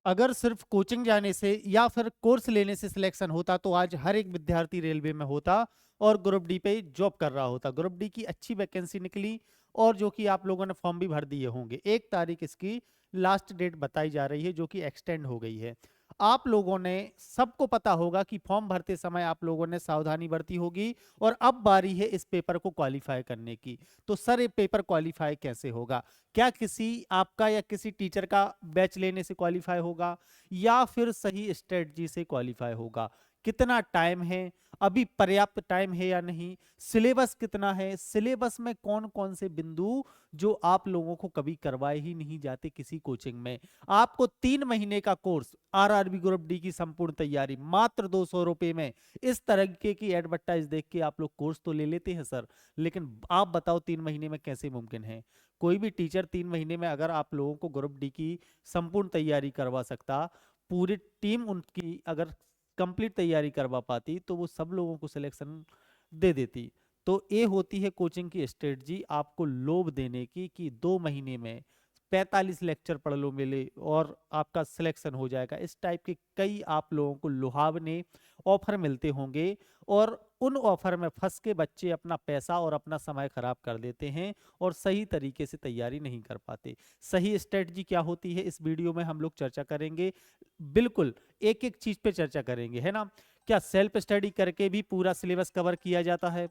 अगर सिर्फ कोचिंग जाने से या फिर कोर्स लेने से सिलेक्शन होता तो आज हर एक विद्यार्थी रेलवे में होता और ग्रुप डी पे जॉब कर रहा होता। ग्रुप डी की अच्छी वैकेंसी निकली और जो कि आप लोगों ने फॉर्म भी भर दिए होंगे। 1 तारीख इसकी लास्ट डेट बताई जा रही है जो कि एक्सटेंड हो गई है। आप लोगों ने सबको पता होगा कि फॉर्म भरते समय आप लोगों ने सावधानी बरती होगी और अब बारी है इस पेपर को क्वालिफाई करने की। तो सर ये पेपर क्वालिफाई कैसे होगा? क्या किसी आपका या किसी टीचर का बैच लेने से क्वालिफाई होगा या फिर सही स्ट्रेटजी से क्वालिफाई होगा? कितना टाइम है? अभी पर्याप्त टाइम है या नहीं? सिलेबस कितना है? सिलेबस में कौन कौन से बिंदु जो आप लोगों को कभी करवाए ही नहीं जाते किसी कोचिंग में? आपको 3 महीने का कोर्स आरआरबी ग्रुप डी की संपूर्ण तैयारी मात्र 200 रुपए में। इस तरह की एडवर्टाइज देख के आप लोग कोर्स तो ले लेते हैं सर, लेकिन आप बताओ 3 महीने में कैसे मुमकिन है? कोई भी टीचर 3 महीने में अगर आप लोगों को ग्रुप डी की संपूर्ण तैयारी करवा सकता, पूरी टीम उनकी अगर कंप्लीट तैयारी करवा पाती तो वो सब लोगों को सिलेक्शन दे देती। तो ये होती है कोचिंग की स्ट्रेटजी, आपको लोभ देने की कि 2 महीने में 45 लेक्चर पढ़ लो मिले और आपका सिलेक्शन हो जाएगा। इस टाइप के कई आप लोगों को लुभावने ऑफर मिलते होंगे और उन ऑफर में फंस के बच्चे अपना पैसा और अपना समय खराब कर देते हैं और सही तरीके से तैयारी नहीं कर पाते। सही स्ट्रेटजी क्या होती है इस वीडियो में हम लोग चर्चा करेंगे। बिल्कुल एक एक चीज पे चर्चा करेंगे, है ना? क्या सेल्फ स्टडी करके भी पूरा सिलेबस कवर किया जाता है?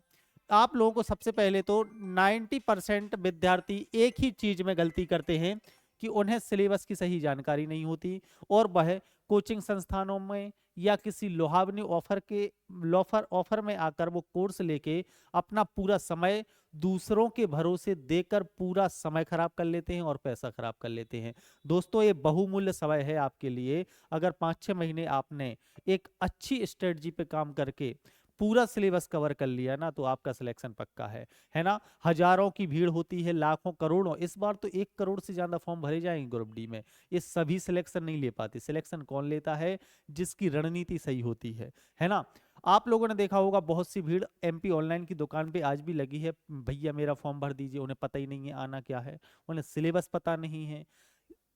आप लोगों को सबसे पहले तो 90% विद्यार्थी एक ही चीज में गलती करते हैं कि उन्हें सिलेबस की सही जानकारी नहीं होती और वह कोचिंग संस्थानों में या किसी लुभावनी ऑफर में आकर वो कोर्स लेके अपना पूरा समय दूसरों के भरोसे देकर पूरा समय खराब कर लेते हैं और पैसा खराब कर लेते हैं। दोस्तों ये बहुमूल्य समय है आपके लिए। अगर 5-6 महीने आपने एक अच्छी स्ट्रेटजी पे काम करके पूरा सिलेबस कवर कर लिया ना तो आपका सिलेक्शन पक्का है ना? हजारों की भीड़ होती है, लाखों करोड़ों, इस बार तो 1 करोड़ से ज्यादा फॉर्म भरे जाएंगे ग्रुप डी में। ये सभी सिलेक्शन नहीं ले पाते। सिलेक्शन कौन लेता है? जिसकी रणनीति सही होती है ना? आप लोगों ने देखा होगा बहुत सी भीड़ एमपी ऑनलाइन की दुकान पे आज भी लगी है, भैया मेरा फॉर्म भर दीजिए। उन्हें पता ही नहीं है आना क्या है, उन्हें सिलेबस पता नहीं है,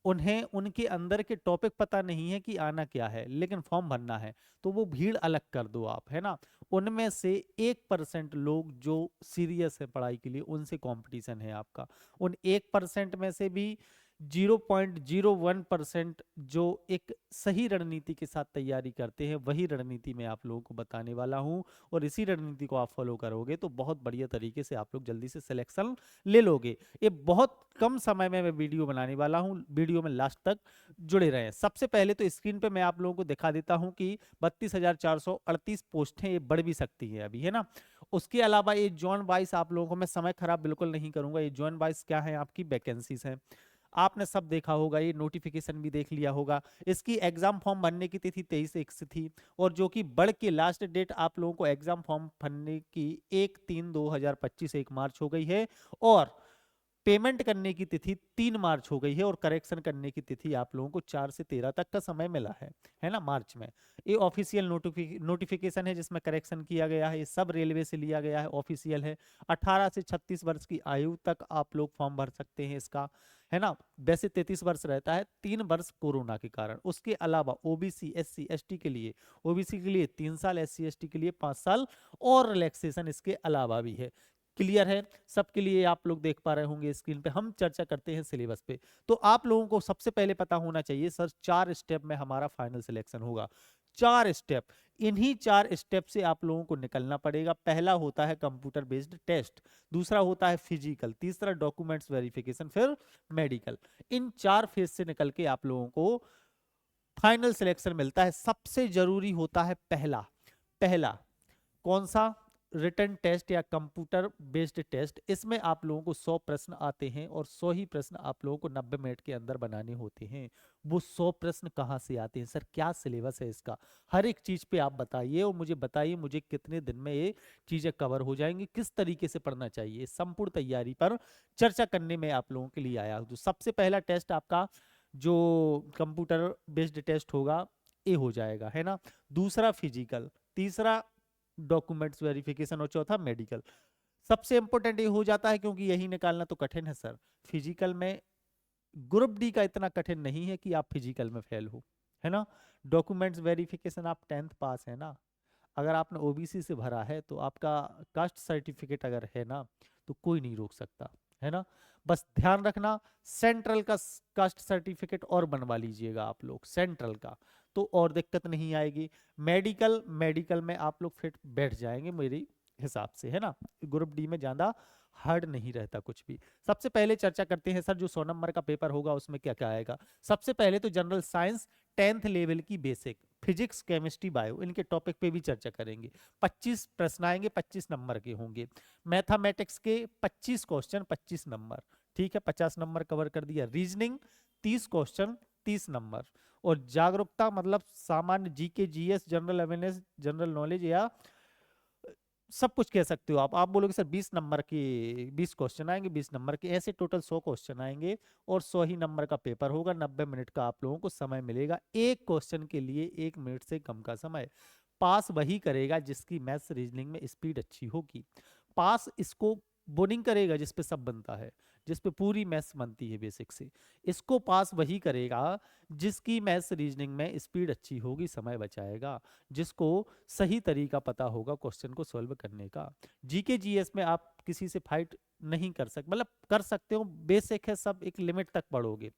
उन्हें उनके अंदर के टॉपिक पता नहीं है कि आना क्या है, लेकिन फॉर्म भरना है। तो वो भीड़ अलग कर दो आप, है ना? उनमें से 1% लोग जो सीरियस है पढ़ाई के लिए उनसे कंपटीशन है आपका। उन 1% में से भी 0.01% जो एक सही रणनीति के साथ तैयारी करते हैं, वही रणनीति मैं आप लोगों को बताने वाला हूं। और इसी रणनीति को आप फॉलो करोगे तो बहुत बढ़िया तरीके से आप लोग जल्दी से सिलेक्शन ले लोगे। ये बहुत कम समय में मैं वीडियो बनाने वाला हूं, वीडियो में लास्ट तक जुड़े रहें। सबसे पहले तो स्क्रीन पे मैं आप लोगों को दिखा देता हूं कि 32,438 पोस्ट हैं, ये बढ़ भी सकती है अभी, है ना? उसके अलावा ये जॉन वाइस आप लोगों को मैं समय खराब बिल्कुल नहीं करूंगा। ये जॉन वाइस क्या है, आपकी वैकेंसीज हैं, आपने सब देखा होगा, ये नोटिफिकेशन भी देख लिया होगा। इसकी एग्जाम फॉर्म भरने की तिथि 23/1 थी और जो कि बढ़ के लास्ट डेट आप लोगों को एग्जाम फॉर्म भरने की 1/3/2025 1 मार्च हो गई है और पेमेंट करने की तिथि 3 मार्च हो गई है और करेक्शन करने की तिथि आप लोगों को 4 से 13 तक का समय मिला है ना मार्च में। ये ऑफिशियल नोटिफिकेशन है जिसमें करेक्शन किया गया है, ये सब रेलवे से लिया गया है, ऑफिशियल है। 18 से 36 वर्ष की आयु तक आप लोग फॉर्म भर सकते हैं इसका, है ना? वैसे 33 वर्ष रहता है, 3 वर्ष कोरोना के कारण। उसके अलावा ओबीसी SC ST के लिए, ओबीसी के लिए 3 साल, SC ST के लिए 5 साल और रिलैक्सेशन इसके अलावा भी है। क्लियर है सबके लिए? आप लोग देख पा रहे होंगे स्क्रीन पे। हम चर्चा करते हैं सिलेबस पे। तो आप लोगों को सबसे पहले पता होना चाहिए सर 4 स्टेप में हमारा फाइनल सिलेक्शन होगा। 4 स्टेप, इन्हीं 4 स्टेप से आप लोगों को निकलना पड़ेगा। पहला होता है कंप्यूटर बेस्ड टेस्ट, दूसरा होता है फिजिकल, तीसरा डॉक्यूमेंट्स वेरिफिकेशन, फिर मेडिकल। इन 4 फेज से निकल के आप लोगों को फाइनल सिलेक्शन मिलता है। सबसे जरूरी होता है पहला, पहला कौन सा? रिटन टेस्ट या कंप्यूटर बेस्ड टेस्ट। इसमें आप लोगों को 100 प्रश्न आते हैं और 100 ही प्रश्न आप लोगों को 90 मिनट के अंदर बनाने होते हैं। वो 100 प्रश्न कहाँ से आते हैं सर? क्या सिलेबस है इसका? हर एक चीज पे आप बताइए और मुझे बताइए मुझे कितने दिन में ये चीजें कवर हो जाएंगी, किस तरीके से पढ़ना चाहिए। संपूर्ण तैयारी पर चर्चा करने में आप लोगों के लिए आया हूं। तो सबसे पहला टेस्ट आपका जो कंप्यूटर बेस्ड टेस्ट होगा ये हो जाएगा, है ना? दूसरा फिजिकल, तीसरा डॉक्यूमेंट्स वेरिफिकेशन और चौथा मेडिकल। सबसे इंपॉर्टेंट ये हो जाता है क्योंकि यही निकालना तो कठिन है सर। फिजिकल में ग्रुप डी का इतना कठिन नहीं है कि आप फिजिकल में फेल हो, है ना। डॉक्यूमेंट्स वेरिफिकेशन, आप 10th पास है ना, अगर आपने ओबीसी से भरा है तो आपका कास्ट सर्टिफिकेट अगर है ना तो कोई नहीं रोक सकता, है ना। बस ध्यान रखना सेंट्रल का कास्ट सर्टिफिकेट और बनवा लीजिएगा आप लोग सेंट्रल का, तो और दिक्कत नहीं आएगी। मेडिकल, मेडिकल में आप लोग फिट बैठ जाएंगे मेरी हिसाब से, है ना। ग्रुप डी में ज्यादा हार्ड नहीं रहता कुछ भी। सबसे पहले चर्चा करते हैं सर जो 100 नंबर का पेपर होगा उसमें क्या क्या आएगा। सबसे पहले तो जनरल साइंस 10th लेवल की बेसिक, फिजिक्स केमिस्ट्री बायो, इनके टॉपिक पे भी चर्चा करेंगे। 25 प्रश्न आएंगे, 25 नंबर के होंगे। मैथमेटिक्स के 25 क्वेश्चन 25 नंबर, ठीक है, 50 नंबर कवर कर दिया। Reasoning 30 question 30 number. और जागरूकता मतलब सामान्य GK GS general awareness general knowledge या सब कुछ कह सकते हो आप बोलोगे सर 20 नंबर के 20 क्वेश्चन आएंगे, 20 नंबर के, ऐसे टोटल 100 क्वेश्चन आएंगे और 100 ही नंबर का पेपर होगा। 90 मिनट का आप लोगों को समय मिलेगा, एक क्वेश्चन के लिए 1 मिनट से कम का समय। पास वही करेगा जिसकी मैथ्स रीजनिंग में स्पीड अच्छी होगी। पास इसको बोर्डिंग करेगा जिस पे सब बनता है, जिस पे पूरी मैथ्स बनती है बेसिक से। इसको पास वही करेगा जिसकी मैथ्स रीजनिंग में स्पीड अच्छी होगी, समय बचाएगा, जिसको सही तरीका पता होगा क्वेश्चन को सॉल्व करने का। जीके जीएस में आप किसी से फाइट नहीं कर सकते, मतलब कर सकते हो, बेसिक है सब, एक लिमिट तक पढ़ोगे।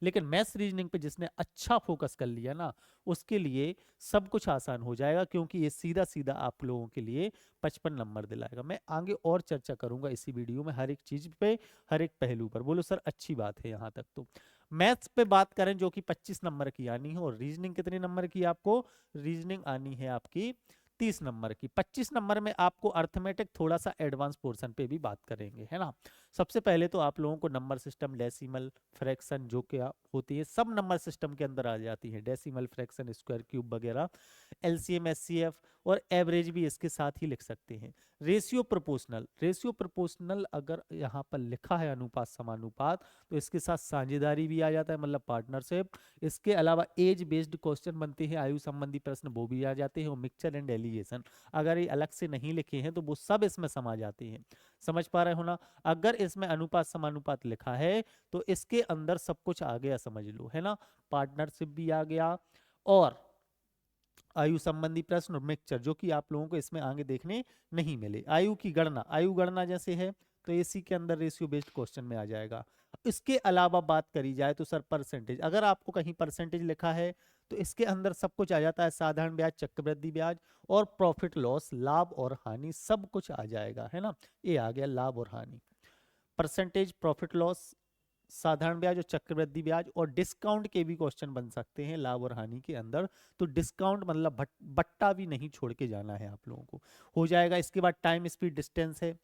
लेकिन मैथ्स रीजनिंग पे जिसने अच्छा फोकस कर लिया ना उसके लिए सब कुछ आसान हो जाएगा, क्योंकि ये सीधा सीधा आप लोगों के लिए 55 नंबर दिलाएगा। मैं आगे और चर्चा करूंगा इसी वीडियो में हर एक चीज पे, हर एक पहलू पर। बोलो सर अच्छी बात है यहाँ तक। तो मैथ्स पे बात करें जो कि 25 नंबर की आनी है, और रीजनिंग कितने नंबर की आपको, रीजनिंग आनी है आपकी 30 नंबर की। 25 नंबर में आपको अर्थमेटिक थोड़ा सा एडवांस पोर्शन पे भी बात करेंगे, है ना। सबसे पहले तो आप लोगों को नंबर सिस्टम, डेसिमल, फ्रैक्शन जो क्या होती है सब नंबर सिस्टम के अंदर आ जाती है, डेसिमल, फ्रैक्शन, स्क्वायर, क्यूब वगैरह, एलसीएम, एचसीएफ, और एवरेज भी इसके साथ ही लिख सकते हैं। रेशियो प्रोपोर्शनल, रेशियो प्रोपोर्शनल अगर यहाँ पर लिखा है अनुपात समानुपात तो इसके साथ साझेदारी भी आ जाता है, मतलब पार्टनरशिप। इसके अलावा एज बेस्ड क्वेश्चन बनते हैं, आयु संबंधी प्रश्न वो भी आ जाते हैं, और मिक्सचर एंड एलिगेशन अगर ये अलग से नहीं लिखे हैं तो वो सब इसमें समा जाते हैं। समझ पा रहे हो ना। अगर इसमें अनुपात समानुपात लिखा है तो इसके अंदर सब कुछ आ गया, समझ लो, है ना। पार्टनरशिप भी आ गया, और आयु संबंधी प्रश्न और मिक्सचर जो कि आप लोगों को इसमें आगे देखने नहीं मिले। आयु की गणना, आयु गणना जैसे है तो इसी के अंदर रेशियो बेस्ड क्वेश्चन में आ जाएगा। इसके अलावा बात करी जाए तो सर परसेंटेज, अगर आपको कहीं परसेंटेज लिखा है तो इसके अंदर सब कुछ आ जाता है, साधारण ब्याज, चक्रवृद्धि ब्याज, और प्रॉफिट लॉस, लाभ और हानि, सब कुछ आ जाएगा, है ना। ये आ गया लाभ और हानि, परसेंटेज, प्रॉफिट लॉस, साधारण ब्याज और चक्रवृद्धि ब्याज। और डिस्काउंट के भी क्वेश्चन बन सकते हैं लाभ और हानि के अंदर, तो डिस्काउंट मतलब बट्टा भी नहीं छोड़ के जाना है आप लोगों को, हो जाएगा। इसके बाद टाइम, स्पीड, डिस्टेंस है,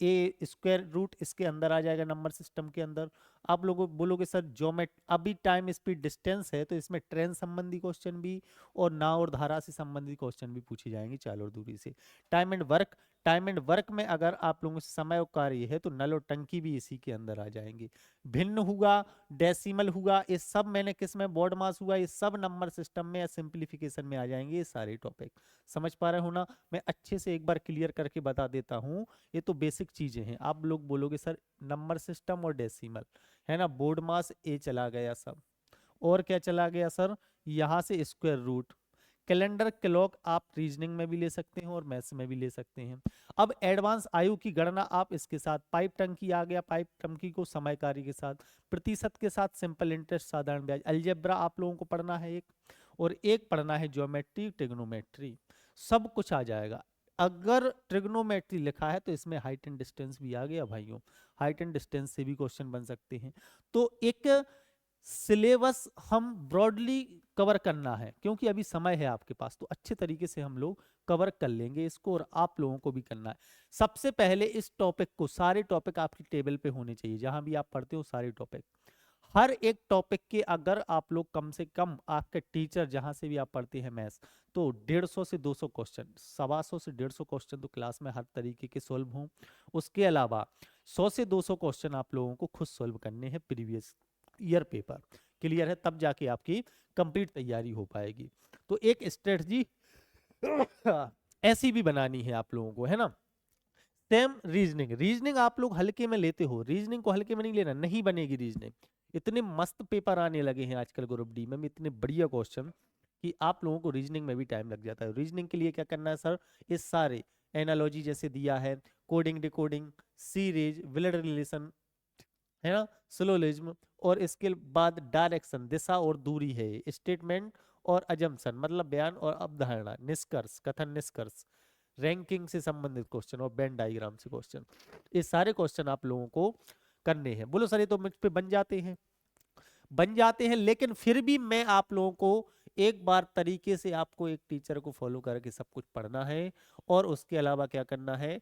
ए स्क्वायर रूट इसके अंदर आ जाएगा नंबर सिस्टम के अंदर। आप लोग बोलोगे सर ज्योमेट, अभी टाइम, स्पीड, डिस्टेंस है तो इसमें ट्रेन संबंधी क्वेश्चन भी और नाव और धारा से संबंधित क्वेश्चन भी पूछे जाएंगे, चाल और दूरी से। Time and work, time and work में अगर आप लोगों से समय और कार्य है तो नल और टंकी भी इसी के अंदर आ जाएंगे। भिन्न हुआ, डेसिमल हुआ, ये सब मैंने किस में, बोर्ड मास हुआ, ये सब नंबर सिस्टम में या सिंप्लीफिकेशन में आ जाएंगे ये सारे टॉपिक। समझ पा रहे हो ना। मैं अच्छे से एक बार क्लियर करके बता देता हूँ, ये तो बेसिक चीजें हैं। आप लोग बोलोगे सर नंबर सिस्टम और डेसिमल, है ना, बोर्ड मास ए चला गया सब, और क्या चला गया सर, यहाँ से स्क्वायर रूट, कैलेंडर क्लॉक आप रीजनिंग में भी ले सकते हैं और मैथ्स में भी ले सकते हैं। अब एडवांस आयु की गणना आप इसके साथ, पाइप टंकी आ गया, पाइप टंकी को समय कार्य के साथ, प्रतिशत के साथ, सिंपल इंटरेस्ट, साधारण ब्याज, अलजेब्रा आप लोगों को पढ़ना है एक, और एक पढ़ना है ज्योमेट्री, ट्रिग्नोमेट्री, सब कुछ आ जाएगा। अगर ट्रिग्नोमेट्री लिखा है तो इसमें हाइट एंड डिस्टेंस भी आ गया भाइयों, हाइट एंड डिस्टेंस से भी क्वेश्चन बन सकते हैं। तो एक सिलेबस हम ब्रॉडली कवर करना है, क्योंकि अभी समय है आपके पास, तो अच्छे तरीके से हम लोग कवर कर लेंगे इसको, और आप लोगों को भी करना है। सबसे पहले इस टॉपिक को, सारे टॉपिक आपकी टेबल पे होने चाहिए, जहां भी आप पढ़ते हो सारे टॉपिक, हर एक टॉपिक के अगर आप लोग कम से कम, आपके टीचर जहां से भी आप पढ़ते हैं मैथ्स, तो 150 से 200 क्वेश्चन, 125 से 150 क्वेश्चन तो क्लास में हर तरीके के सोल्व हों। उसके अलावा 100 से 200 क्वेश्चन आप लोगों को खुद सोल्व करने हैं प्रीवियस ईयर पेपर, क्लियर है, तब जाके आपकी कंप्लीट तैयारी हो पाएगी। तो एक स्ट्रेटजी ऐसी भी बनानी है आप लोगों को, है ना। सेम रीजनिंग, रीजनिंग आप लोग हल्के में लेते हो, रीजनिंग को हल्के में नहीं लेना, नहीं बनेगी रीजनिंग। इतने मस्त पेपर आने लगे हैं आजकल ग्रुप डी में, इतने बढ़िया क्वेश्चन कि आप लोगों को रीजनिंग में भी टाइम लग जाता है। रीजनिंग के लिए क्या करना है सर, इस सारे एनालॉजी जैसे दिया है, coding decoding, series, blood relation, है ना, सिलोजिज्म, और इसके बाद डायरेक्शन, दिशा और दूरी है, स्टेटमेंट और अजम्पशन मतलब बयान और अवधारणा, निष्कर्ष, कथन निष्कर्ष, रैंकिंग से संबंधित क्वेश्चन और वेन डायग्राम से क्वेश्चन, ये सारे क्वेश्चन आप लोगों को करने हैं। बोलो सर ये तो मुझ पे बन जाते हैं, बन जाते हैं, लेकिन फिर भी मैं आप लोगों को एक बार तरीके से आपको एक टीचर को फॉलो करके सब कुछ पढ़ना है, और उसके अलावा क्या करना है,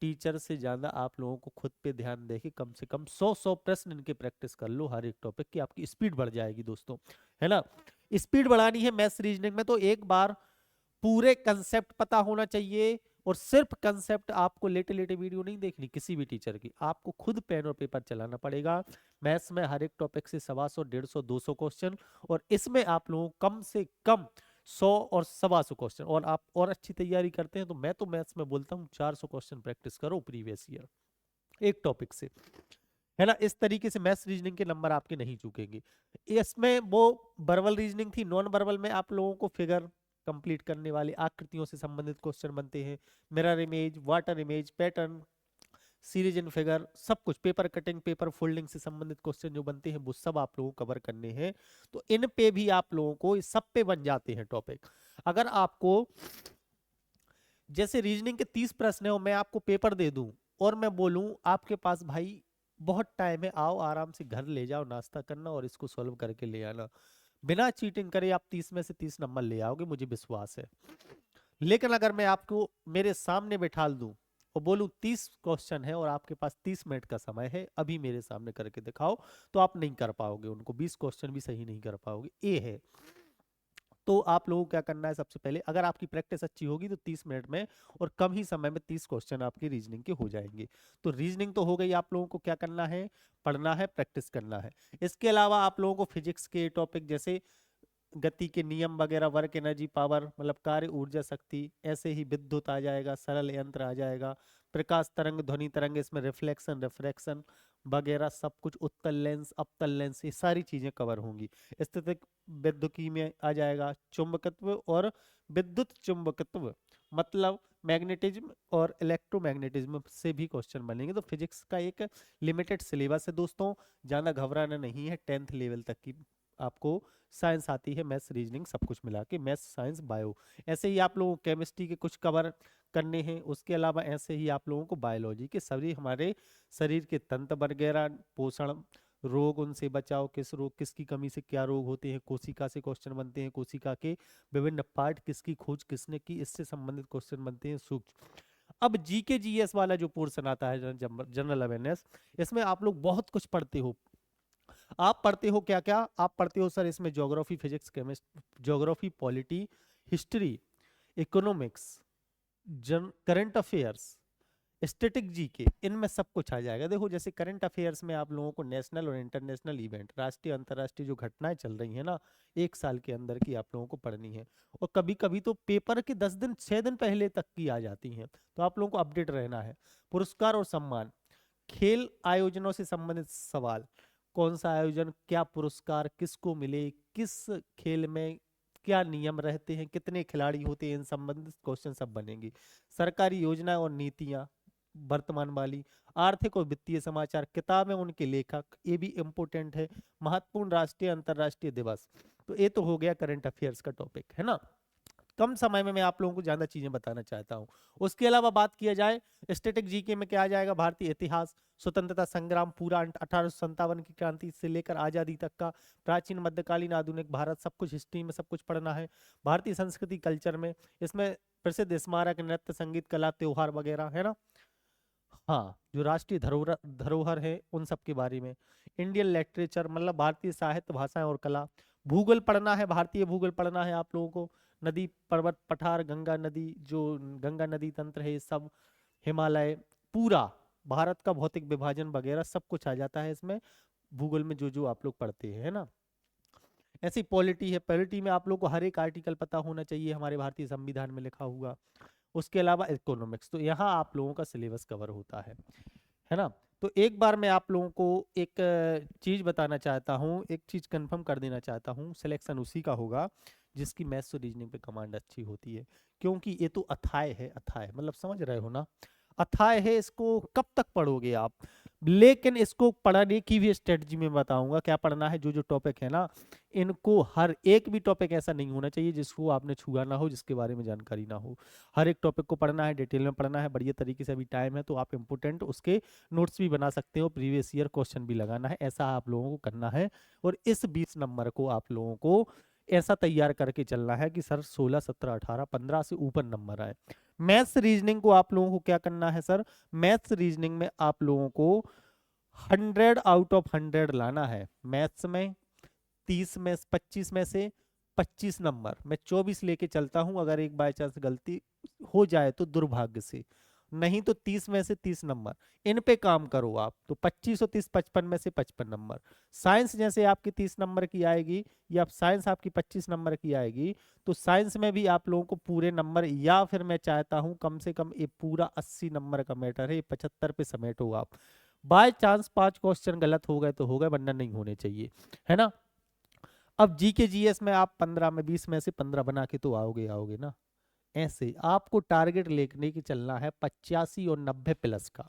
टीचर से ज्यादा आप लोगों को खुद पे ध्यान दे के कम से कम 100 प्रश्न इनके प्रैक्टिस कर लो हर एक टॉपिक की, आपकी स्पीड बढ़ जाएगी दोस्तों, है ना। स्पीड बढ़ानी है मैथ्स रीजनिंग में, तो एक बार पूरे कंसेप्ट पता होना चाहिए, और सिर्फ कंसेप्ट, आपको लेटे लेटे वीडियो नहीं देखनी किसी भी टीचर की, आपको खुद पेन और पेपर चलाना पड़ेगा। मैथ्स में हर एक टॉपिक से 125, 150, 200 क्वेश्चन, और इसमें आप लोगों को कम से कम 100 और 125 क्वेश्चन, और आप और अच्छी तैयारी करते हैं तो मैं तो मैथ्स में बोलता हूँ 400 क्वेश्चन प्रैक्टिस करो प्रीवियस ईयर एक टॉपिक से, है ना। इस तरीके से मैथ्स रीजनिंग के नंबर आपके नहीं चूकेंगे। इसमें वो वर्बल रीजनिंग थी, नॉन वर्बल में आप लोगों को फिगर कंप्लीट करने वाले, आकृतियों से संबंधित क्वेश्चन बनते हैं, mirror image, water image, pattern, series in figure, सब कुछ, पेपर कटिंग, पेपर फोल्डिंग से संबंधित क्वेश्चन जो बनते हैं वो सब आप लोगों को कवर करने हैं। तो इन पे भी आप लोगों को, इस सब पे बन जाते हैं टॉपिक। अगर आपको जैसे रीजनिंग के 30 प्रश्न है और मैं आपको पेपर दे दूं, और मैं बोलूं आपके पास भाई बहुत टाइम है, आओ आराम से घर ले जाओ, नाश्ता करना और इसको सॉल्व करके ले आना, बिना चीटिंग करे आप 30 में से 30 नंबर ले आओगे, मुझे विश्वास है। लेकिन अगर मैं आपको मेरे सामने बैठा दूं और बोलूं 30 क्वेश्चन है और आपके पास 30 मिनट का समय है, अभी मेरे सामने करके दिखाओ, तो आप नहीं कर पाओगे उनको, 20 क्वेश्चन भी सही नहीं कर पाओगे, ये है। तो आप लोगों को क्या करना है, सबसे पहले अगर आपकी प्रैक्टिस अच्छी होगी तो 30 मिनट में और कम ही समय में 30 क्वेश्चन आपकी रीजनिंग के हो जाएंगे। तो रीजनिंग तो हो गई, आप लोगों को क्या करना है, पढ़ना है, प्रैक्टिस करना है। इसके अलावा आप लोगों को फिजिक्स के टॉपिक जैसे गति के नियम वगैरह, वर्क एनर्जी पावर मतलब कार्य ऊर्जा शक्ति, ऐसे ही विद्युत आ जाएगा, सरल यंत्र आ जाएगा, प्रकाश तरंग, ध्वनि तरंग, इसमें रिफ्लेक्शन, रिफ्रैक्शन वगैरह सब कुछ, उत्तल लेंस, अपतल लेंस, ये सारी चीजें कवर होंगी। स्थितिक विद्युतीय में आ जाएगा, चुंबकत्व और विद्युत चुंबकत्व मतलब मैग्नेटिज्म और इलेक्ट्रोमैग्नेटिज्म से भी क्वेश्चन बनेंगे। तो फिजिक्स का एक लिमिटेड सिलेबस है दोस्तों, ज्यादा घबराना नहीं है, 10th लेवल तक की आपको साइंस आती है, मैथ्स रीजनिंग सब कुछ मिला के, मैथ्स साइंस बायो। ऐसे ही आप लोगों को केमिस्ट्री के कुछ कवर करने हैं, उसके अलावा ऐसे ही आप लोगों को बायोलॉजी के सभी हमारे शरीर के तंत्र वगैरह, पोषण, रोग, उनसे बचाव, किस रोग, किसकी कमी से क्या रोग होते हैं, कोशिका से क्वेश्चन बनते हैं, कोशिका के विभिन्न पार्ट किसकी खोज किसने की, इससे संबंधित क्वेश्चन बनते हैं, सूक्ष्म। अब जीके जीएस वाला जो पोर्शन आता है, जनरल अवेयरनेस, इसमें आप लोग बहुत कुछ पढ़ते हो। आप पढ़ते हो क्या क्या, आप पढ़ते हो सर इसमें geography, physics, chemistry, geography, polity, history, economics, current affairs, static GK, इनमें सब कुछ आ जाएगा। देखो जैसे करंट अफेयर्स में आप लोगों को नेशनल और इंटरनेशनल इवेंट, राष्ट्रीय अंतर्राष्ट्रीय जो घटनाएं चल रही है ना, एक साल के अंदर की आप लोगों को पढ़नी है, और कभी कभी तो पेपर के 10 दिन 6 दिन पहले तक की आ जाती हैं, तो आप लोगों को अपडेट रहना है। पुरस्कार और सम्मान, खेल आयोजनों से संबंधित सवाल, कौन सा आयोजन, क्या पुरस्कार किसको मिले, किस खेल में क्या नियम रहते हैं, कितने खिलाड़ी होते हैं, इन संबंधित क्वेश्चन सब बनेंगे। सरकारी योजनाएं और नीतियां वर्तमान वाली, आर्थिक और वित्तीय समाचार, किताबें, उनके लेखक, ये भी इंपोर्टेंट है, महत्वपूर्ण राष्ट्रीय अंतरराष्ट्रीय दिवस। तो ये तो हो गया करंट अफेयर्स का टॉपिक, है ना। कम समय में मैं आप लोगों को ज्यादा चीजें बताना चाहता हूँ। उसके अलावा बात किया जाए स्टैटिक जीके में, क्या आ जाएगा, भारतीय इतिहास, स्वतंत्रता संग्राम पूरा 1857 की क्रांति से लेकर आजादी तक का, प्राचीन, मध्यकालीन, आधुनिक भारत, सब कुछ हिस्ट्री में सब कुछ पढ़ना है। भारतीय संस्कृति कल्चर में, इसमें प्रसिद्ध स्मारक, नृत्य, संगीत, कला, त्योहार वगैरह, है ना। हाँ, जो राष्ट्रीय धरोहर धरोहर है उन सब के बारे में। इंडियन लिटरेचर मतलब भारतीय साहित्य, भाषाएं और कला। भूगोल पढ़ना है, भारतीय भूगोल पढ़ना है आप लोगों को, नदी, पर्वत, पठार, गंगा नदी, जो गंगा नदी तंत्र है ये सब, हिमालय, पूरा भारत का भौतिक विभाजन वगैरह सब कुछ आ जाता है इसमें, भूगोल में जो जो आप लोग पढ़ते हैं, है ना। ऐसी पॉलिटी है, पॉलिटी में आप लोग को हर एक आर्टिकल पता होना चाहिए हमारे भारतीय संविधान में लिखा हुआ। उसके अलावा इकोनॉमिक्स, तो यहाँ आप लोगों का सिलेबस कवर होता है ना। तो एक बार मैं आप लोगों को एक चीज बताना चाहता हूँ, एक चीज कंफर्म कर देना चाहता हूँ, सिलेक्शन उसी का होगा जिसकी मैथ्स और रीजनिंग पे कमांड अच्छी होती है। क्योंकि ये तो अथाय है, अथाय मतलब समझ रहे हो ना, अथाय है, इसको कब तक पढ़ोगे आप। लेकिन इसको पढ़ने की भी स्ट्रेटजी में बताऊंगा क्या पढ़ना है। जो जो टॉपिक है ना, इनको हर एक भी टॉपिक ऐसा नहीं होना चाहिए जिसको आपने छुआ ना हो, जिसके बारे में जानकारी ना हो। हर एक टॉपिक को पढ़ना है, डिटेल में पढ़ना है, बढ़िया तरीके से। अभी टाइम है तो आप इंपोर्टेंट उसके नोट्स भी बना सकते हो, प्रीवियस ईयर क्वेश्चन भी लगाना है, ऐसा आप लोगों को करना है। और इस 20 नंबर को आप लोगों को ऐसा तैयार करके चलना है कि सर 16 17 18 15 से ऊपर नंबर आए। मैथ्स रीजनिंग को आप लोगों को क्या करना है सर, मैथ्स रीजनिंग में आप लोगों को 100 आउट ऑफ 100 लाना है। मैथ्स में 30 में 25 में से 25 नंबर, मैं 24 लेके चलता हूं, अगर एक बाय चांस गलती हो जाए तो दुर्भाग्य से, नहीं तो 30 में से 30 नंबर इन पे काम करो आप। तो 25 और 30 55 में से 55 नंबर। साइंस जैसे आपकी 30 नंबर की आएगी, या साइंस आपकी 25 नंबर की आएगी, तो साइंस में भी आप लोगों को पूरे नंबर, या फिर मैं चाहता हूं कम से कम ये पूरा 80 नंबर का मैटर है, 75 पे समेटो आप। बाय चांस 5 क्वेश्चन गलत हो गए तो हो गए, वरना नहीं होने चाहिए, है ना। अब जीके जीएस में आप 15 में 20 में से 15 बना के तो आओगे आओगे ना। ऐसे आपको टारगेट लेने की चलना है 85 और 90 प्लस का,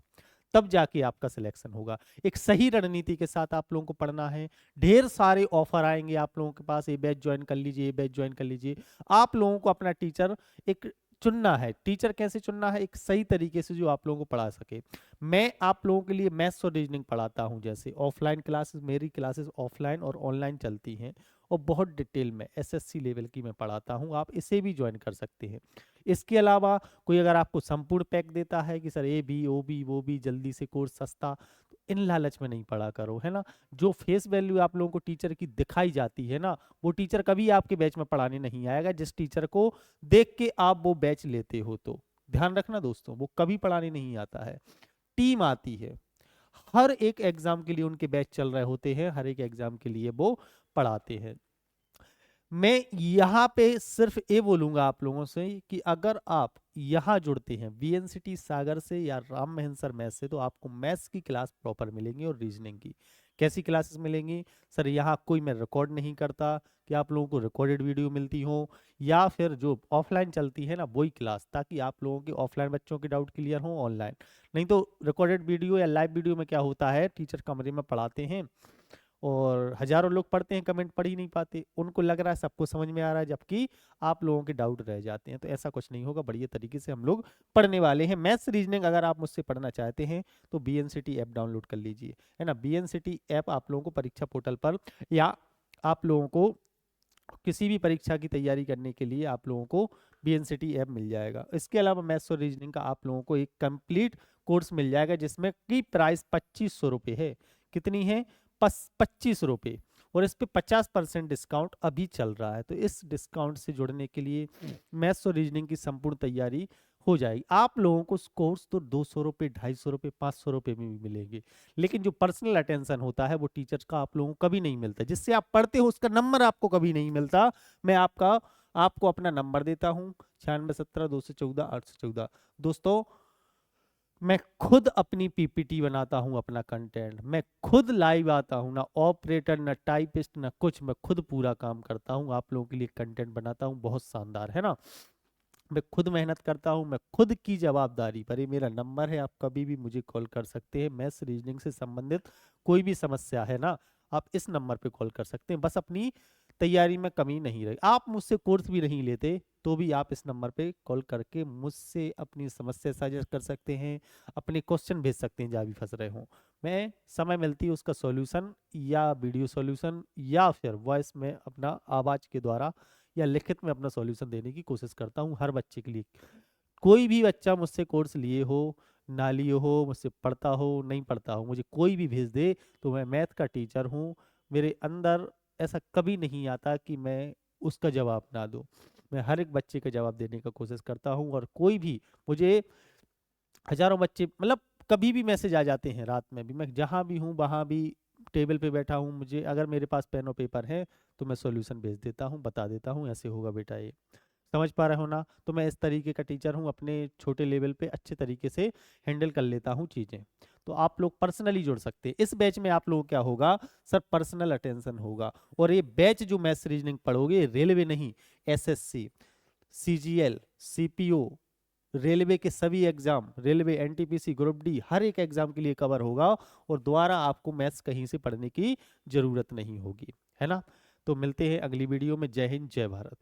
तब जाके आपका सिलेक्शन होगा। एक सही रणनीति के साथ आप लोगों को पढ़ना है। ढेर सारे ऑफर आएंगे आप लोगों के पास, ये बैच ज्वाइन कर लीजिए, ये बैच ज्वाइन कर लीजिए। आप लोगों को अपना टीचर एक चुनना है। टीचर कैसे चुनना है, एक सही तरीके से जो आप लोगों को पढ़ा सके। मैं आप लोगों के लिए मैथ्स और रीजनिंग पढ़ाता हूं, जैसे ऑफलाइन क्लासेस, मेरी क्लासेस ऑफलाइन और ऑनलाइन चलती हैं, और बहुत डिटेल में एसएससी लेवल की मैं पढ़ाता हूं, आप इसे भी ज्वाइन कर सकते हैं। इसके अलावा कोई अगर आपको संपूर्ण पैक देता है कि सर ए भी ओ भी वो भी जल्दी से कोर्स सस्ता, तो इन लालच में नहीं पढ़ा करो, है ना। जो फेस वैल्यू आप लोगों को टीचर की दिखाई जाती है ना, वो टीचर कभी आपके बैच में पढ़ाने नहीं आएगा। जिस टीचर को देख के आप वो बैच लेते हो, तो ध्यान रखना दोस्तों, वो कभी पढ़ाने नहीं आता है। टीम आती है, हर एक एग्जाम के लिए उनके बैच चल रहे होते हैं, हर एक एग्जाम के लिए वो पढ़ाते हैं। मैं यहाँ पे सिर्फ ये बोलूंगा आप लोगों से कि अगर आप यहाँ जुड़ते हैं वीएनसीटी सागर से या राम मोहन सर मैथ्स से, तो आपको मैथ्स की क्लास प्रॉपर मिलेंगी। और रीजनिंग की कैसी क्लासेस मिलेंगी सर, यहाँ कोई मैं रिकॉर्ड नहीं करता कि आप लोगों को रिकॉर्डेड वीडियो मिलती हो, या फिर जो ऑफलाइन चलती है ना वही क्लास, ताकि आप लोगों के ऑफलाइन बच्चों के डाउट क्लियर हो ऑनलाइन। नहीं तो रिकॉर्डेड वीडियो या लाइव वीडियो में क्या होता है, टीचर कमरे में पढ़ाते हैं और हजारों लोग पढ़ते हैं, कमेंट पढ़ ही नहीं पाते, उनको लग रहा है सबको समझ में आ रहा है, जबकि आप लोगों के डाउट रह जाते हैं। तो ऐसा कुछ नहीं होगा, बढ़िया तरीके से हम लोग पढ़ने वाले हैं। मैथ्स रीजनिंग अगर आप मुझसे पढ़ना चाहते हैं तो बीएनसीटी ऐप डाउनलोड कर लीजिए, है ना। बीएनसीटी ऐप आप लोगों को परीक्षा पोर्टल पर, या आप लोगों को किसी भी परीक्षा की तैयारी करने के लिए आप लोगों को बीएनसीटी ऐप मिल जाएगा। इसके अलावा मैथ्स और रीजनिंग का आप लोगों को एक कंप्लीट कोर्स मिल जाएगा, जिसमें की प्राइस 2500 रुपये है। कितनी है, 25 रुपये। और इस पे 50% डिस्काउंट अभी चल रहा है। तो इस डिस्काउंट से जुड़ने के लिए मैथ्स और रीजनिंग की संपूर्ण तैयारी हो जाएगी। आप लोगों को कोर्स तो 200 रुपये, 250 रुपये, 500 रुपये में भी मिलेंगे, लेकिन जो पर्सनल अटेंशन होता है वो टीचर का आप लोगों को कभी नहीं मिलता। जिससे आप पढ़ते हो उसका नंबर आपको कभी नहीं मिलता। मैं आपको अपना नंबर देता हूँ, 9617 214 814। दोस्तों, मैं खुद अपनी पीपीटी बनाता हूं, अपना कंटेंट मैं खुद लाइव आता हूं, ना ऑपरेटर ना टाइपिस्ट ना कुछ, मैं खुद पूरा काम करता हूं, आप लोगों के लिए कंटेंट बनाता हूं, बहुत शानदार, है ना। मैं खुद मेहनत करता हूं, मैं खुद की जवाबदारी पर। ये मेरा नंबर है, आप कभी भी मुझे कॉल कर सकते हैं। मैथ्स रीजनिंग से संबंधित कोई भी समस्या है ना, आप इस नंबर पे कॉल कर सकते हैं। बस अपनी तैयारी में कमी नहीं रही, आप मुझसे कोर्स भी नहीं लेते तो भी आप इस नंबर पे कॉल करके मुझसे अपनी समस्या साझा कर सकते हैं, अपने क्वेश्चन भेज सकते हैं जहाँ भी फंस रहे हों। मैं समय मिलती है उसका सॉल्यूशन, या वीडियो सॉल्यूशन, या फिर वॉइस में अपना आवाज़ के द्वारा या लिखित में अपना सॉल्यूशन देने की कोशिश करता हूँ हर बच्चे के लिए। कोई भी बच्चा मुझसे कोर्स लिए हो ना लिए हो, मुझसे पढ़ता हो नहीं पढ़ता हो, मुझे कोई भी भेज दे, तो मैं मैथ का टीचर हूँ। मेरे अंदर ऐसा कभी नहीं आता कि मैं उसका जवाब ना दूं। मैं हर एक बच्चे का जवाब देने का कोशिश करता हूँ। और कोई भी मुझे, हजारों बच्चे मतलब कभी भी मैसेज आ जाते हैं रात में भी, मैं जहाँ भी हूँ वहाँ भी टेबल पे बैठा हूँ, मुझे अगर मेरे पास पेन और पेपर है तो मैं सॉल्यूशन भेज देता हूँ, बता देता हूँ ऐसे होगा बेटा, ये समझ पा रहे हो ना। तो मैं इस तरीके का टीचर हूँ, अपने छोटे लेवल पे अच्छे तरीके से हैंडल कर लेता हूँ चीज़ें। तो आप लोग पर्सनली जुड़ सकते हैं। इस बैच में आप लोगों को क्या होगा सर, पर्सनल अटेंशन होगा। और ये बैच जो मैथ्स रीजनिंग पढ़ोगे, रेलवे नहीं, एसएससी, सीजीएल, सीपीओ, रेलवे के सभी exam, railway, NTPC, group D, हर एक एग्जाम के लिए कवर होगा और दोबारा आपको मैथ्स कहीं से पढ़ने की जरूरत नहीं होगी, है ना। तो मिलते हैं अगली वीडियो में। जय हिंद, जय भारत।